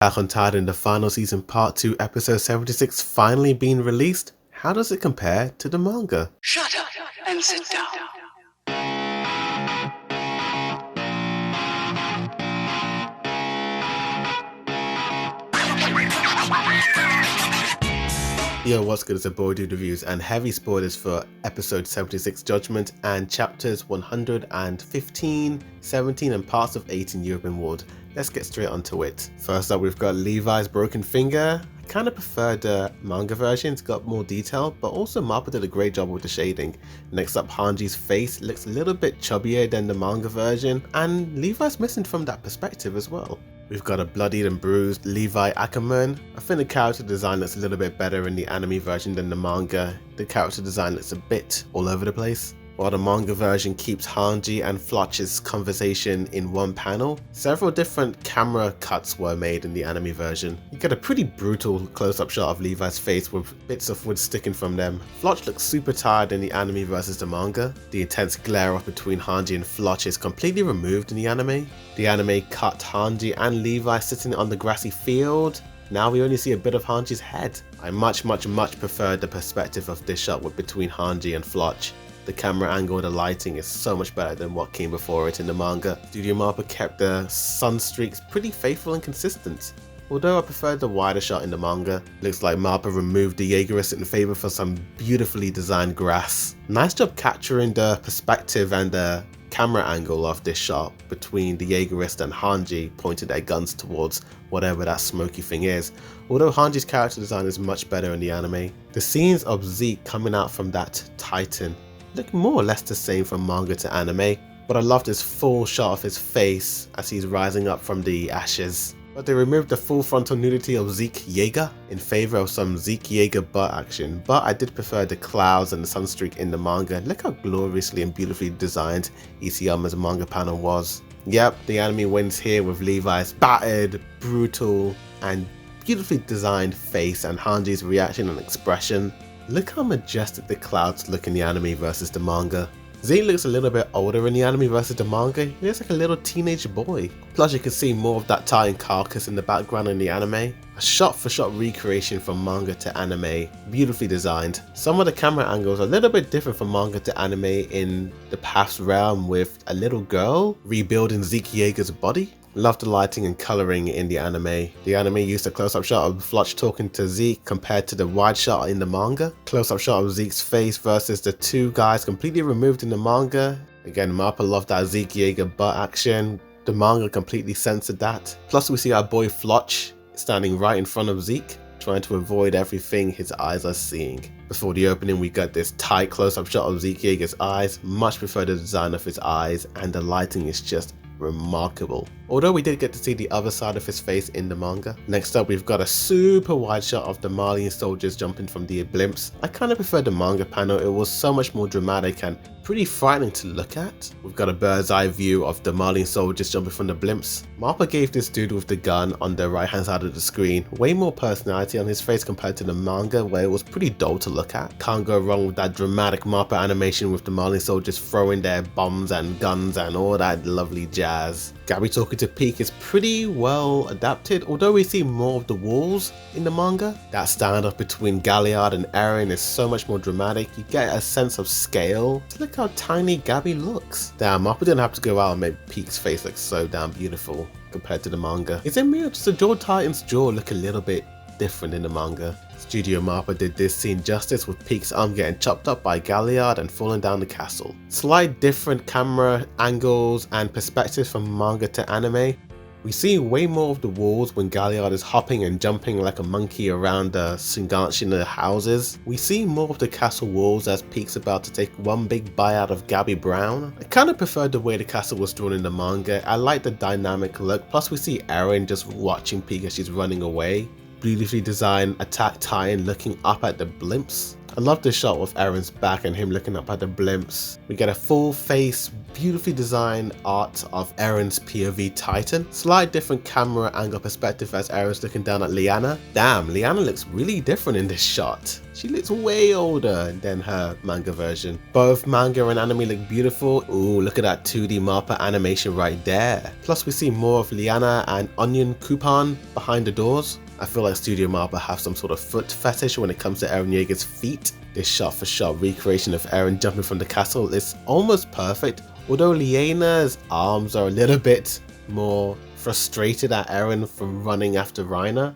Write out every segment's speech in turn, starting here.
Attack on Titan, the final season part 2 episode 76 finally being released. How does it compare to the manga? Shut up and sit down. Yo, what's good? It's a boy dude reviews and heavy spoilers for episode 76 Judgment and chapters 115, 17 and parts of 18 European Ward. Let's get straight onto it. First up, we've got Levi's broken finger. I kind of prefer the manga version, it's got more detail, but also Mappa did a great job with the shading. Next up, Hanji's face looks a little bit chubbier than the manga version, and Levi's missing from that perspective as well. We've got a bloodied and bruised Levi Ackerman. I think the character design looks a little bit better in the anime version than the manga. The character design looks a bit all over the place. While the manga version keeps Hanji and Floch's conversation in one panel, several different camera cuts were made in the anime version. You get a pretty brutal close-up shot of Levi's face with bits of wood sticking from them. Floch looks super tired in the anime versus the manga. The intense glare-off between Hanji and Floch is completely removed in the anime. The anime cut Hanji and Levi sitting on the grassy field. Now we only see a bit of Hanji's head. I much prefer the perspective of this shot with between Hanji and Floch. The camera angle and the lighting is so much better than what came before it in the manga. Studio Mappa kept the sun streaks pretty faithful and consistent. Although I prefer the wider shot in the manga, looks like Mappa removed the Jaegerist in favor for some beautifully designed grass. Nice job capturing the perspective and the camera angle of this shot between the Jaegerist and Hanji pointing their guns towards whatever that smoky thing is. Although Hanji's character design is much better in the anime. The scenes of Zeke coming out from that Titan look more or less the same from manga to anime, but I love this full shot of his face as he's rising up from the ashes. But they removed the full frontal nudity of Zeke Jaeger in favor of some Zeke Jaeger butt action, but I did prefer the clouds and the sunstreak in the manga. Look how gloriously and beautifully designed Isayama's manga panel was. Yep, the anime wins here with Levi's battered, brutal and beautifully designed face and Hanji's reaction and expression. Look how majestic the clouds look in the anime versus the manga. Zeke looks a little bit older in the anime versus the manga. He looks like a little teenage boy. Plus you can see more of that Titan carcass in the background in the anime. A shot-for-shot recreation from manga to anime, beautifully designed. Some of the camera angles are a little bit different from manga to anime in the past realm with a little girl rebuilding Zeke Jaeger's body. Love the lighting and colouring in the anime. The anime used a close-up shot of Floch talking to Zeke compared to the wide shot in the manga. Close-up shot of Zeke's face versus the two guys completely removed in the manga. Again, Mappa loved that Zeke Jaeger butt action. The manga completely censored that. Plus we see our boy Floch standing right in front of Zeke, trying to avoid everything his eyes are seeing. Before the opening we got this tight close-up shot of Zeke Jaeger's eyes. Much prefer the design of his eyes and the lighting is just remarkable. Although we did get to see the other side of his face in the manga. Next up we've got a super wide shot of the Malian soldiers jumping from the blimps. I kind of prefer the manga panel, it was so much more dramatic and pretty frightening to look at. We've got a bird's eye view of the Malian soldiers jumping from the blimps. Mappa gave this dude with the gun on the right hand side of the screen way more personality on his face compared to the manga where it was pretty dull to look at. Can't go wrong with that dramatic Mappa animation with the Malian soldiers throwing their bombs and guns and all that lovely jazz. Gabby talking to Peak is pretty well adapted, although we see more of the walls in the manga. That standoff between Galliard and Eren is so much more dramatic, you get a sense of scale. Look how tiny Gabby looks. Damn, Mappa didn't have to go out and make Peak's face look so damn beautiful compared to the manga. Is it me or does the Jaw Titan's jaw look a little bit different in the manga? Studio Mappa did this scene justice with Peak's arm getting chopped up by Galliard and falling down the castle. Slight different camera angles and perspectives from manga to anime. We see way more of the walls when Galliard is hopping and jumping like a monkey around the Shinganshina houses. We see more of the castle walls as Peak's about to take one big bite out of Gabby Brown. I kind of preferred the way the castle was drawn in the manga. I like the dynamic look, plus we see Eren just watching Peak as she's running away. Beautifully designed Attack Titan looking up at the blimps. I love this shot with Eren's back and him looking up at the blimps. We get a full face, beautifully designed art of Eren's POV Titan. Slight different camera angle perspective as Eren's looking down at Lyanna. Damn, Lyanna looks really different in this shot. She looks way older than her manga version. Both manga and anime look beautiful. Ooh, look at that 2D MAPPA animation right there. Plus we see more of Lyanna and Onion Coupon behind the doors. I feel like Studio MAPPA have some sort of foot fetish when it comes to Eren Yeager's feet. This shot-for-shot recreation of Eren jumping from the castle is almost perfect, although Lyanna's arms are a little bit more frustrated at Eren for running after Reiner.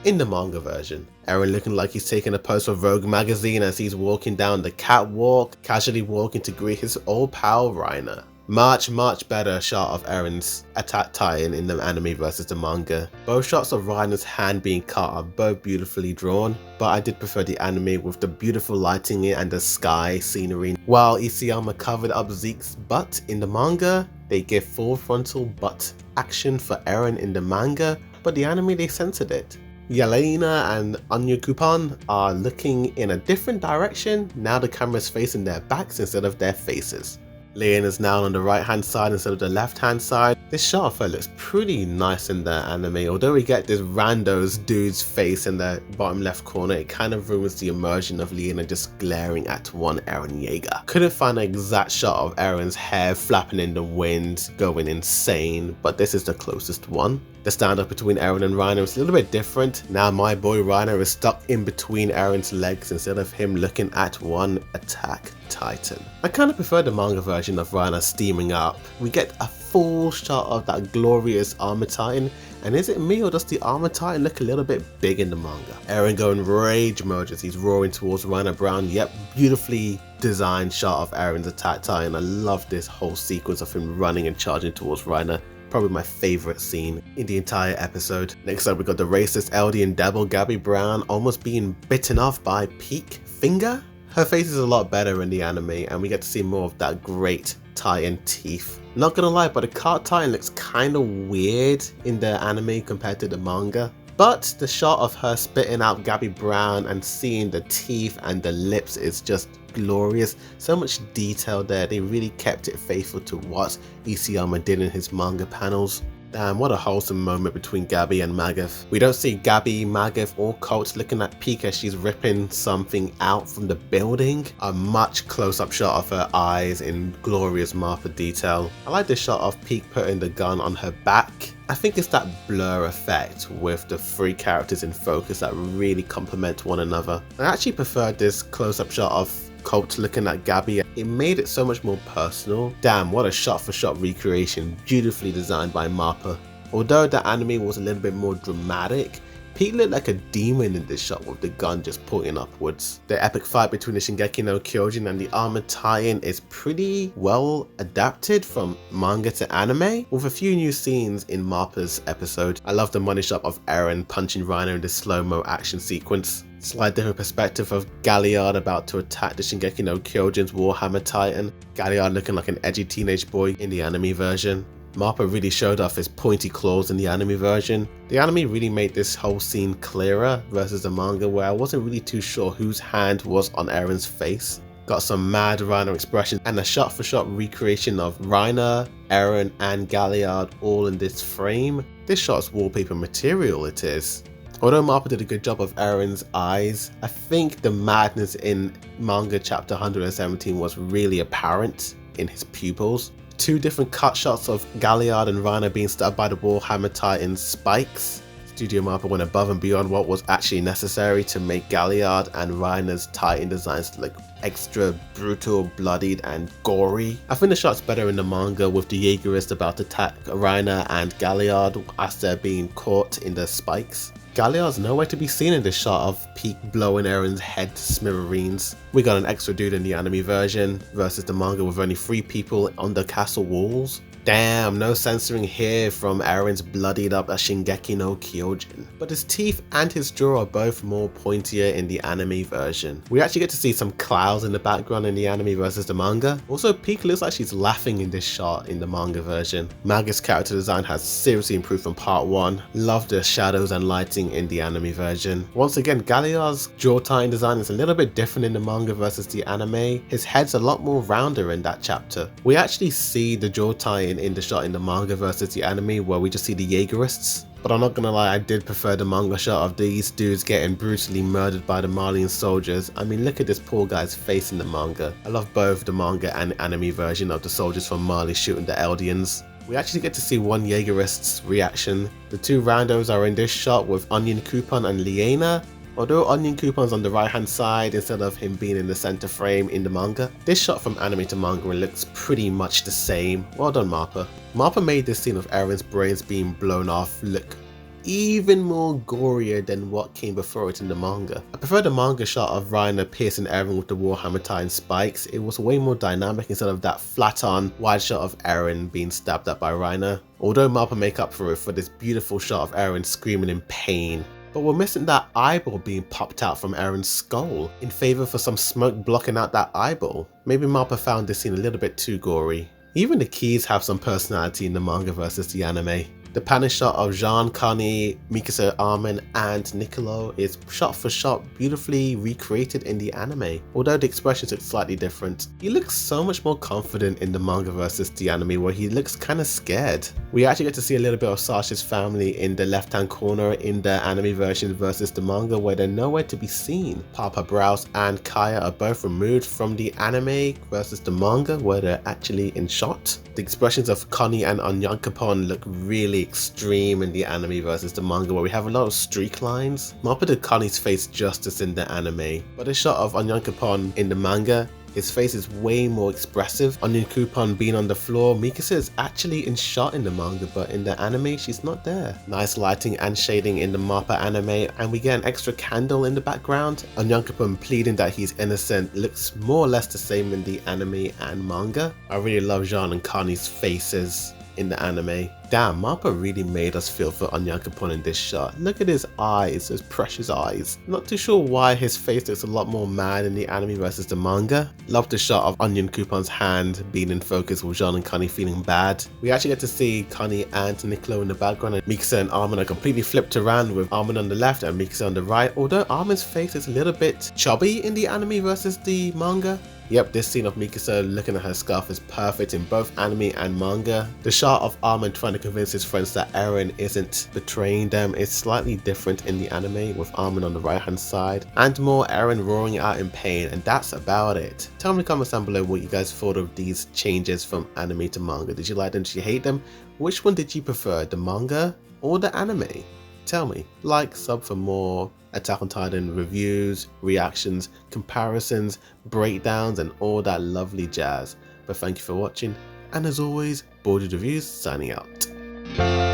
In the manga version, Eren looking like he's taking a pose for Vogue magazine as he's walking down the catwalk, casually walking to greet his old pal Reiner. Much better shot of Eren's attack tie-in in the anime versus the manga. Both shots of Reiner's hand being cut are both beautifully drawn, but I did prefer the anime with the beautiful lighting and the sky scenery. While Isayama covered up Zeke's butt in the manga, they give full frontal butt action for Eren in the manga, but the anime they censored it. Yelena and Anya Coupon are looking in a different direction, now the camera's facing their backs instead of their faces. Leon is now on the right hand side instead of the left hand side. This shot of her looks pretty nice in the anime, although we get this rando's dude's face in the bottom left corner, it kind of ruins the immersion of Lena just glaring at one Eren Yeager. Couldn't find an exact shot of Eren's hair flapping in the wind, going insane, but this is the closest one. The standoff between Eren and Reiner is a little bit different. Now my boy Reiner is stuck in between Eren's legs instead of him looking at one attack titan. I kind of prefer the manga version of Reiner steaming up. We get a full shot of that glorious armor titan, and is it me or does the armor titan look a little bit big in the manga? Eren going rage mode as he's roaring towards Reiner Brown. Yep, beautifully designed shot of Eren's attack titan. I love this whole sequence of him running and charging towards Reiner. Probably my favourite scene in the entire episode. Next up we got the racist LD and Devil Gabby Brown almost being bitten off by Peak Finger. Her face is a lot better in the anime and we get to see more of that great Titan teeth. Not gonna lie, but the cart Titan looks kinda weird in the anime compared to the manga. But the shot of her spitting out Gabby Brown and seeing the teeth and the lips is just glorious. So much detail there. They really kept it faithful to what Isayama did in his manga panels. Damn, what a wholesome moment between Gabby and Magath. We don't see Gabby, Magath or Colt looking at Peak as she's ripping something out from the building. A much close-up shot of her eyes in glorious MAPPA detail. I like this shot of Peak putting the gun on her back. I think it's that blur effect with the three characters in focus that really complement one another. I actually preferred this close-up shot of Colt looking at Gabby. It made it so much more personal. Damn, what a shot-for-shot recreation, beautifully designed by MAPPA. Although the anime was a little bit more dramatic, Pete looked like a demon in this shot with the gun just pointing upwards. The epic fight between the Shingeki no Kyojin and the armored tie-in is pretty well adapted from manga to anime, with a few new scenes in MAPPA'S episode. I love the money shot of Eren punching Reiner in the slow-mo action sequence. Slight different perspective of Galliard about to attack the Shingeki no Kyojin's Warhammer Titan. Galliard looking like an edgy teenage boy in the anime version. MAPPA really showed off his pointy claws in the anime version. The anime really made this whole scene clearer versus the manga where I wasn't really too sure whose hand was on Eren's face. Got some mad Reiner expression and a shot-for-shot recreation of Reiner, Eren and Galliard all in this frame. This shot's wallpaper material it is. Although MAPPA did a good job of Eren's eyes, I think the madness in manga chapter 117 was really apparent in his pupils. Two different cut shots of Galliard and Reiner being stabbed by the Warhammer Titan's spikes. Studio MAPPA went above and beyond what was actually necessary to make Galliard and Reiner's Titan designs look extra brutal, bloodied and gory. I think the shot's better in the manga with the Jaegerist about to attack Reiner and Galliard as they're being caught in the spikes. Galliard's nowhere to be seen in this shot of Peak blowing Eren's head to smithereens. We got an extra dude in the anime version versus the manga with only 3 people on the castle walls. Damn, no censoring here from Eren's bloodied up Shingeki no Kyojin. But his teeth and his jaw are both more pointier in the anime version. We actually get to see some clouds in the background in the anime versus the manga. Also, Pika looks like she's laughing in this shot in the manga version. Maga's character design has seriously improved from part 1. Love the shadows and lighting in the anime version. Once again, Galliard's jaw tying design is a little bit different in the manga versus the anime. His head's a lot more rounder in that chapter. We actually see the jaw tying in the shot in the manga versus the anime where we just see the Jaegerists. But I'm not gonna lie, I did prefer the manga shot of these dudes getting brutally murdered by the Malian soldiers. I mean, look at this poor guy's face in the manga. I love both the manga and anime version of the soldiers from Mali shooting the Eldians. We actually get to see one Jaegerist's reaction. The two randos are in this shot with Onion Coupon and Liena. Although Onion Coupon's on the right hand side instead of him being in the center frame in the manga, this shot from anime to manga looks pretty much the same. Well done, Mappa. Mappa made this scene of Eren's brains being blown off look even more gorier than what came before it in the manga. I prefer the manga shot of Reiner piercing Eren with the Warhammer tying spikes. It was way more dynamic instead of that flat on wide shot of Eren being stabbed at by Reiner. Although Mappa make up for it for this beautiful shot of Eren screaming in pain. But we're missing that eyeball being popped out from Eren's skull in favor for some smoke blocking out that eyeball. Maybe Mappa found this scene a little bit too gory. Even the keys have some personality in the manga versus the anime. The panel shot of Jean, Connie, Mikasa, Armin and Niccolo is shot for shot beautifully recreated in the anime, although the expressions look slightly different. He looks so much more confident in the manga versus the anime where he looks kinda scared. We actually get to see a little bit of Sasha's family in the left hand corner in the anime version versus the manga where they're nowhere to be seen. Papa Browse and Kaya are both removed from the anime versus the manga where they're actually in shot. The expressions of Connie and Onyankopon look really extreme in the anime versus the manga where we have a lot of streak lines. Mappa did Connie's face justice in the anime, but the shot of Onyankopon in the manga, his face is way more expressive. Onion Coupon being on the floor, Mikasa is actually in shot in the manga, but in the anime she's not there. Nice lighting and shading in the Mappa anime, and we get an extra candle in the background. Onyankopon pleading that he's innocent looks more or less the same in the anime and manga. I really love Jean and Connie's faces in the anime. Damn, Mappa really made us feel for Onyankopon in this shot. Look at his eyes, those precious eyes. Not too sure why his face looks a lot more mad in the anime versus the manga. Love the shot of Onion Coupon's hand being in focus with Jean and Connie feeling bad. We actually get to see Connie and Niccolo in the background, and Mikasa and Armin are completely flipped around with Armin on the left and Mikasa on the right, although Armin's face is a little bit chubby in the anime versus the manga. Yep, this scene of Mikasa looking at her scarf is perfect in both anime and manga. The shot of Armin trying to convince his friends that Eren isn't betraying them is slightly different in the anime, with Armin on the right hand side and more Eren roaring out in pain, and that's about it. Tell me in the comments down below what you guys thought of these changes from anime to manga. Did you like them? Did you hate them? Which one did you prefer, the manga or the anime? Tell me. Like, sub for more Attack on Titan reviews, reactions, comparisons, breakdowns and all that lovely jazz. But thank you for watching, and as always, Boarded Reviews signing out.